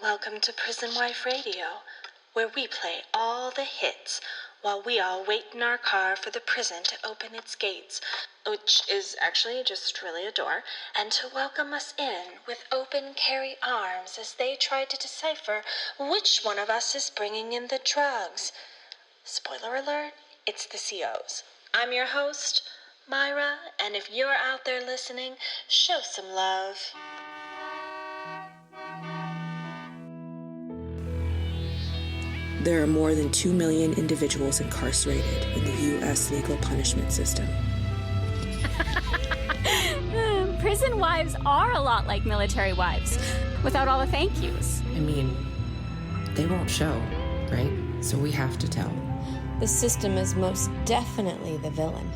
Welcome to Prison Wife Radio, where we play all the hits while we all wait in our car for the prison to open its gates, which is actually just really a door, and to welcome us in with open carry arms as they try to decipher which one of us is bringing in the drugs. Spoiler alert, it's the COs. I'm your host, Myra, and if you're out there listening, show some love. There are more than 2 million individuals incarcerated in the U.S. legal punishment system. Prison wives are a lot like military wives, without all the thank yous. I mean, they won't show, right? So we have to tell. The system is most definitely the villain.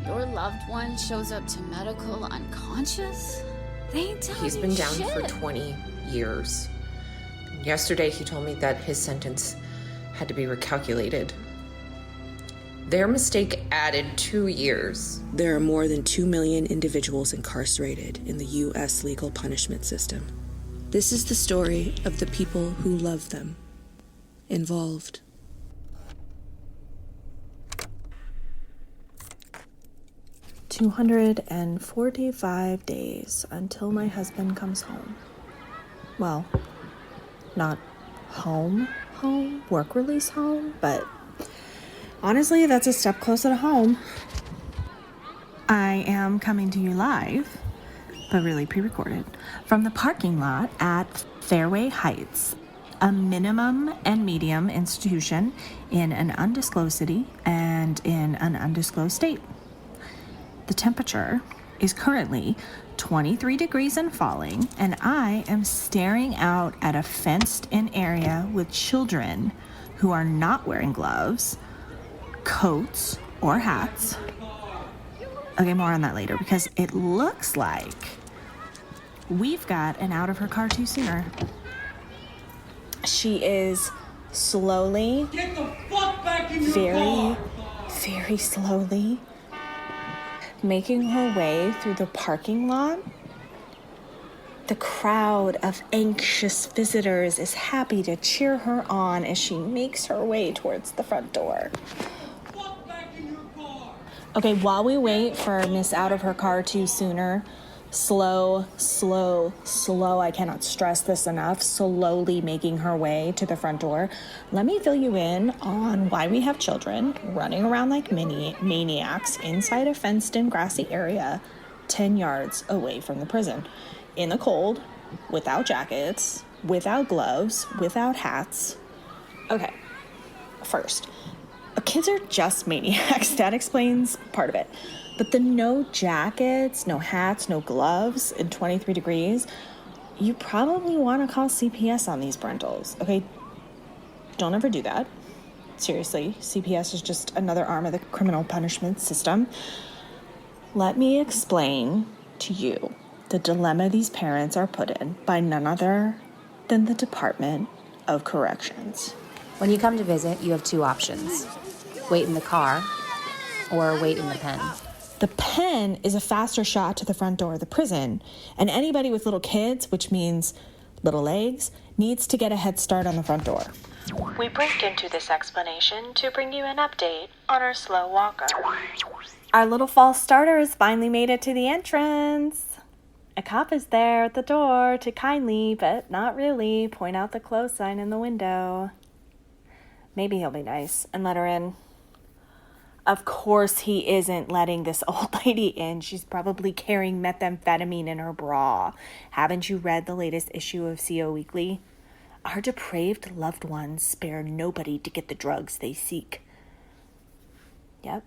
Your loved one shows up to medical unconscious? They ain't telling He's been you down shit. for 20 years. Yesterday he told me that his sentence had to be recalculated. Their mistake added 2 years. There are more than 2 million individuals incarcerated in the U.S. legal punishment system. This is the story of the people who love them, involved. "245 days until my husband comes home. Well, not home, work release home, but honestly, that's a step closer to home. I am coming to you live, but really pre-recorded, from the parking lot at Theirway Heights, a minimum and medium institution in an undisclosed city and in an undisclosed state. The temperature is currently 23 degrees and falling, and I am staring out at a fenced-in area with children who are not wearing gloves, coats, or hats. Okay, more on that later, because it looks like we've got an out of her car too sooner. She is slowly, Get the fuck back in your car! very slowly making her way through the parking lot. The crowd of anxious visitors is happy to cheer her on as she makes her way towards the front door. Fuck back in your car! Okay, while we wait for Miss Out of Her Car Too Sooner, slow, I cannot stress this enough, slowly making her way to the front door, let me fill you in on why we have children running around like maniacs inside a fenced-in grassy area 10 yards away from the prison. In the cold, without jackets, without gloves, without hats. Okay, first, kids are just maniacs. That explains part of it. But the no jackets, no hats, no gloves in 23 degrees, you probably want to call CPS on these parentals, okay? Don't ever do that. Seriously, CPS is just another arm of the criminal punishment system. Let me explain to you the dilemma these parents are put in by none other than the Department of Corrections. When you come to visit, you have two options. Wait in the car or wait in the pen. The pen is a faster shot to the front door of the prison, and anybody with little kids, which means little legs, needs to get a head start on the front door. We break into this explanation to bring you an update on our slow walker. Our little false starter has finally made it to the entrance. A cop is there at the door to kindly, but not really, point out the close sign in the window. Maybe he'll be nice and let her in. Of course he isn't letting this old lady in. She's probably carrying methamphetamine in her bra. Haven't you read the latest issue of CO Weekly? Our depraved loved ones spare nobody to get the drugs they seek. Yep,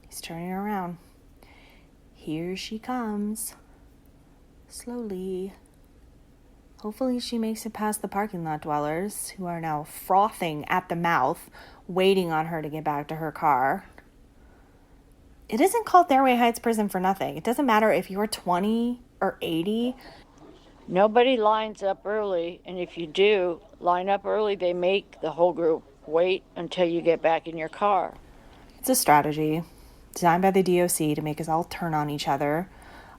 he's turning around. Here she comes. Slowly. Hopefully she makes it past the parking lot dwellers, who are now frothing at the mouth, waiting on her to get back to her car. It isn't called Theirway Heights Prison for nothing. It doesn't matter if you're 20 or 80. Nobody lines up early, and if you do line up early, they make the whole group wait until you get back in your car. It's a strategy designed by the DOC to make us all turn on each other,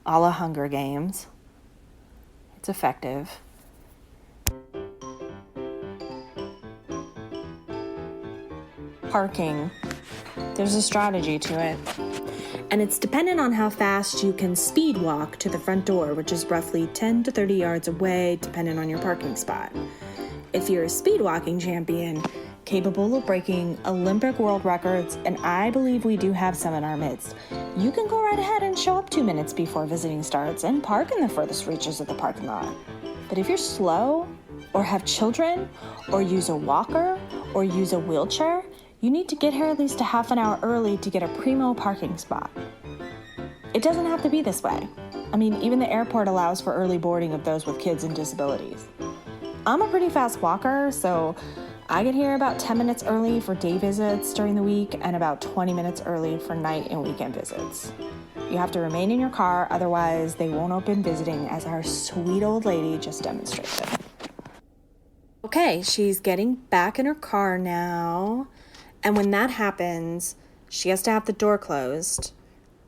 a la Hunger Games. It's effective. parking. There's a strategy to it. And it's dependent on how fast you can speed walk to the front door, which is roughly 10 to 30 yards away, depending on your parking spot. If you're a speed walking champion, capable of breaking Olympic world records, and I believe we do have some in our midst, you can go right ahead and show up 2 minutes before visiting starts and park in the furthest reaches of the parking lot. But if you're slow, or have children, or use a walker, or use a wheelchair, you need to get here at least a half an hour early to get a primo parking spot. It doesn't have to be this way. I mean, even the airport allows for early boarding of those with kids and disabilities. I'm a pretty fast walker, so I get here about 10 minutes early for day visits during the week and about 20 minutes early for night and weekend visits. You have to remain in your car, otherwise they won't open visiting, as our sweet old lady just demonstrated. Okay, she's getting back in her car now. And when that happens, she has to have the door closed.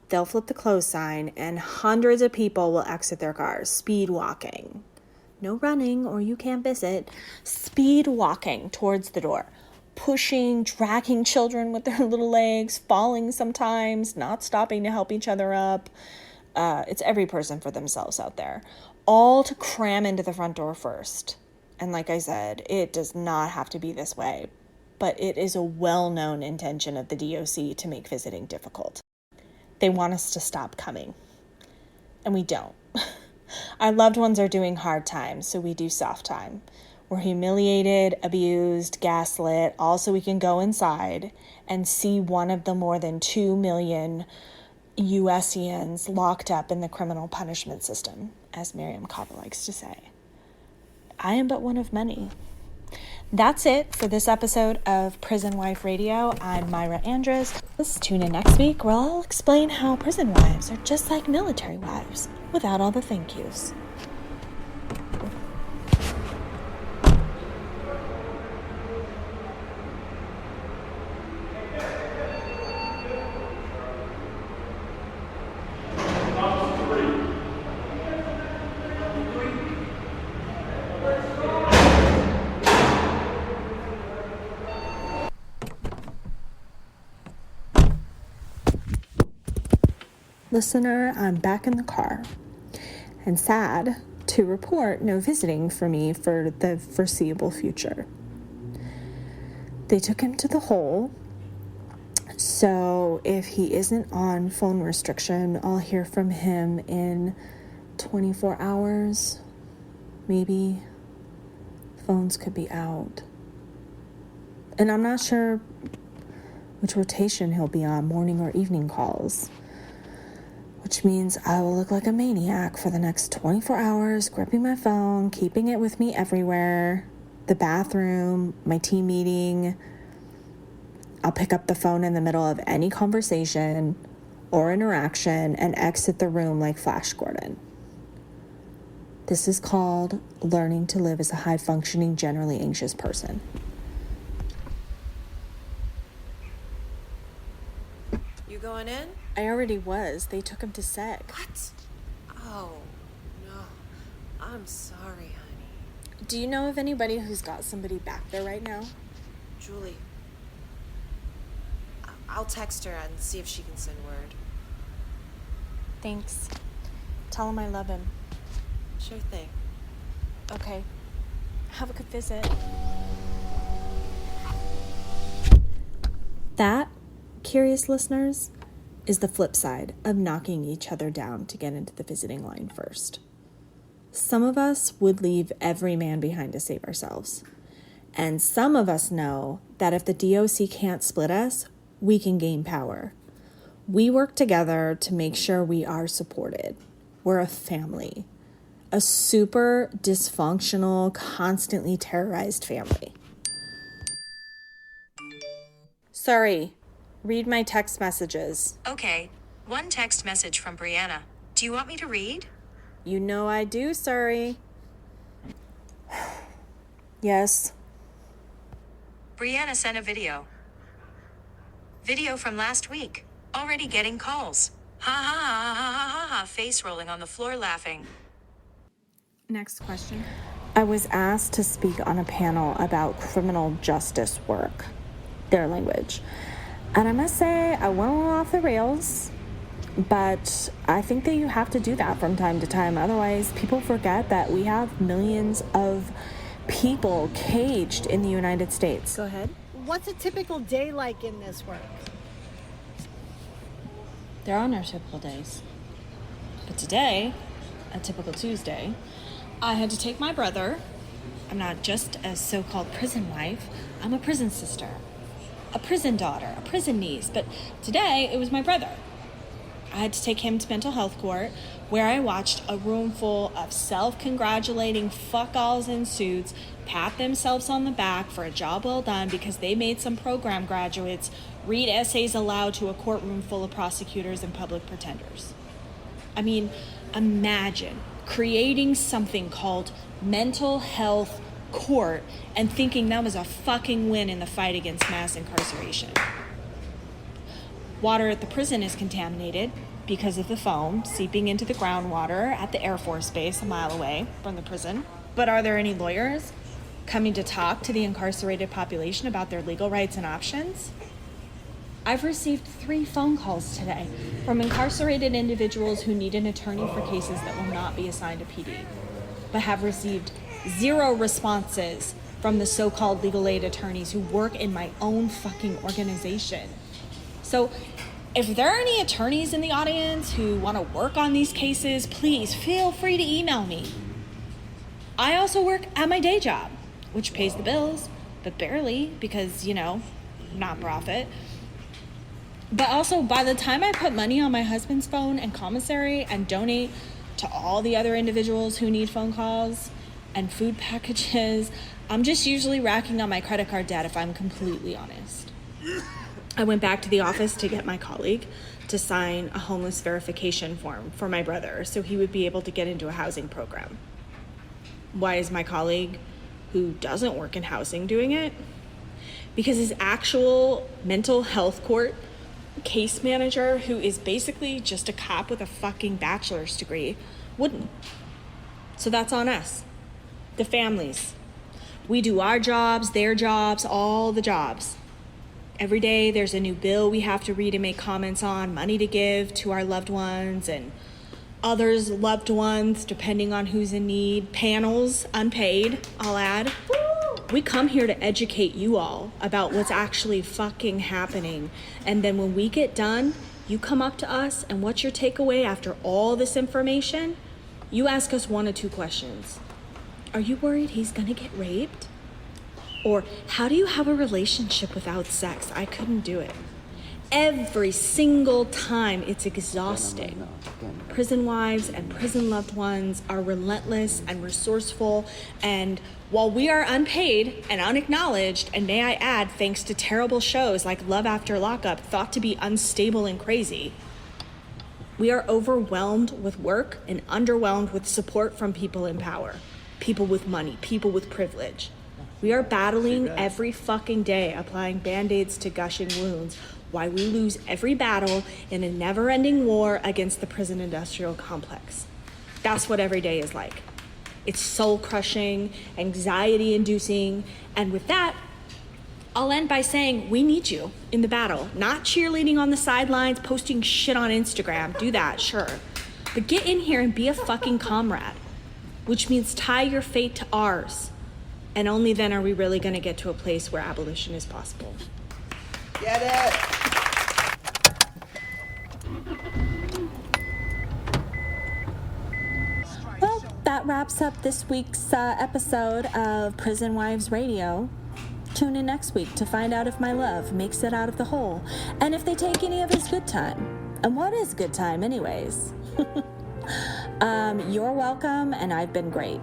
They'll flip the close sign and hundreds of people will exit their cars, speed walking. No running or you can't visit. Speed walking towards the door. Pushing, dragging children with their little legs, falling sometimes, not stopping to help each other up. It's every person for themselves out there. All to cram into the front door first. And like I said, it does not have to be this way. But it is a well-known intention of the DOC to make visiting difficult. They want us to stop coming. And we don't. Our loved ones are doing hard time, so we do soft time. We're humiliated, abused, gaslit, all so we can go inside and see one of the more than 2 million USians locked up in the criminal punishment system, as Miriam Kaba likes to say. I am but one of many. That's it for this episode of Prison Wife Radio. I'm Myra Andres. Tune in next week where I'll explain how prison wives are just like military wives without all the thank yous. Listener, I'm back in the car, and sad to report no visiting for me for the foreseeable future. They took him to the hole, so if he isn't on phone restriction, I'll hear from him in 24 hours, maybe. Phones could be out. And I'm not sure which rotation he'll be on, morning or evening calls. Which means I will look like a maniac for the next 24 hours, gripping my phone, keeping it with me everywhere, the bathroom, my team meeting. I'll pick up the phone in the middle of any conversation or interaction and exit the room like Flash Gordon. This is called learning to live as a high-functioning, generally anxious person. You going in? I already was. They took him to seg. What? Oh, no. I'm sorry, honey. Do you know of anybody who's got somebody back there right now? Julie. I'll text her and see if she can send word. Thanks. Tell him I love him. Sure thing. Okay. Have a good visit. That, curious listeners, is the flip side of knocking each other down to get into the visiting line first. Some of us would leave every man behind to save ourselves. And some of us know that if the DOC can't split us, we can gain power. We work together to make sure we are supported. We're a family. A super dysfunctional, constantly terrorized family. Sorry. Read my text messages. Okay. One text message from Brianna. Do you want me to read? You know I do, sorry. Yes. Brianna sent a video. Video from last week. Already getting calls. Ha ha ha ha ha ha ha. Face rolling on the floor laughing. Next question. I was asked to speak on a panel about criminal justice work. their language. And I must say, I went a little off the rails, but I think that you have to do that from time to time. Otherwise, people forget that we have millions of people caged in the United States. Go ahead. What's a typical day like in this work? There are no typical days. But today, a typical Tuesday, I had to take my brother. I'm not just a so-called prison wife. I'm a prison sister, a prison daughter, a prison niece. But today, it was my brother. I had to take him to mental health court, where I watched a room full of self-congratulating fuck-alls in suits pat themselves on the back for a job well done because they made some program graduates read essays aloud to a courtroom full of prosecutors and public pretenders. I mean, imagine creating something called mental health court and thinking that was a fucking win in the fight against mass incarceration. Water at the prison is contaminated because of the foam seeping into the groundwater at the Air Force Base a mile away from the prison. But are there any lawyers coming to talk to the incarcerated population about their legal rights and options? I've received 3 phone calls today from incarcerated individuals who need an attorney for cases that will not be assigned to PD, but have received 0 responses from the so-called legal aid attorneys who work in my own fucking organization. So if there are any attorneys in the audience who want to work on these cases, please feel free to email me. I also work at my day job, which pays the bills, but barely because, not-profit. But also, by the time I put money on my husband's phone and commissary and donate to all the other individuals who need phone calls and food packages, I'm just usually racking on my credit card debt, if I'm completely honest. I went back to the office to get my colleague to sign a homeless verification form for my brother so he would be able to get into a housing program. Why is my colleague, who doesn't work in housing, doing it? Because his actual mental health court case manager, who is basically just a cop with a fucking bachelor's degree, wouldn't. So that's on us, the families. We do our jobs, their jobs, all the jobs. Every day there's a new bill we have to read and make comments on, money to give to our loved ones and others' loved ones, depending on who's in need. Panels, unpaid, I'll add. We come here to educate you all about what's actually fucking happening. And then when we get done, you come up to us, and what's your takeaway after all this information? You ask us 1 or 2 questions. Are you worried he's gonna get raped? Or how do you have a relationship without sex? I couldn't do it. Every single time, it's exhausting. Prison wives and prison loved ones are relentless and resourceful, and while we are unpaid and unacknowledged, and may I add, thanks to terrible shows like Love After Lockup, thought to be unstable and crazy, we are overwhelmed with work and underwhelmed with support from people in power, people with money, people with privilege. We are battling every fucking day, applying band-aids to gushing wounds, while we lose every battle in a never-ending war against the prison industrial complex. That's what every day is like. It's soul-crushing, anxiety-inducing, and with that, I'll end by saying we need you in the battle, not cheerleading on the sidelines, posting shit on Instagram. Do that, sure. But get in here and be a fucking comrade, which means tie your fate to ours. And only then are we really going to get to a place where abolition is possible. Get it! Well, that wraps up this week's episode of Prison Wives Radio. Tune in next week to find out if my love makes it out of the hole, and if they take any of his good time. And what is good time anyways? You're welcome, and I've been great.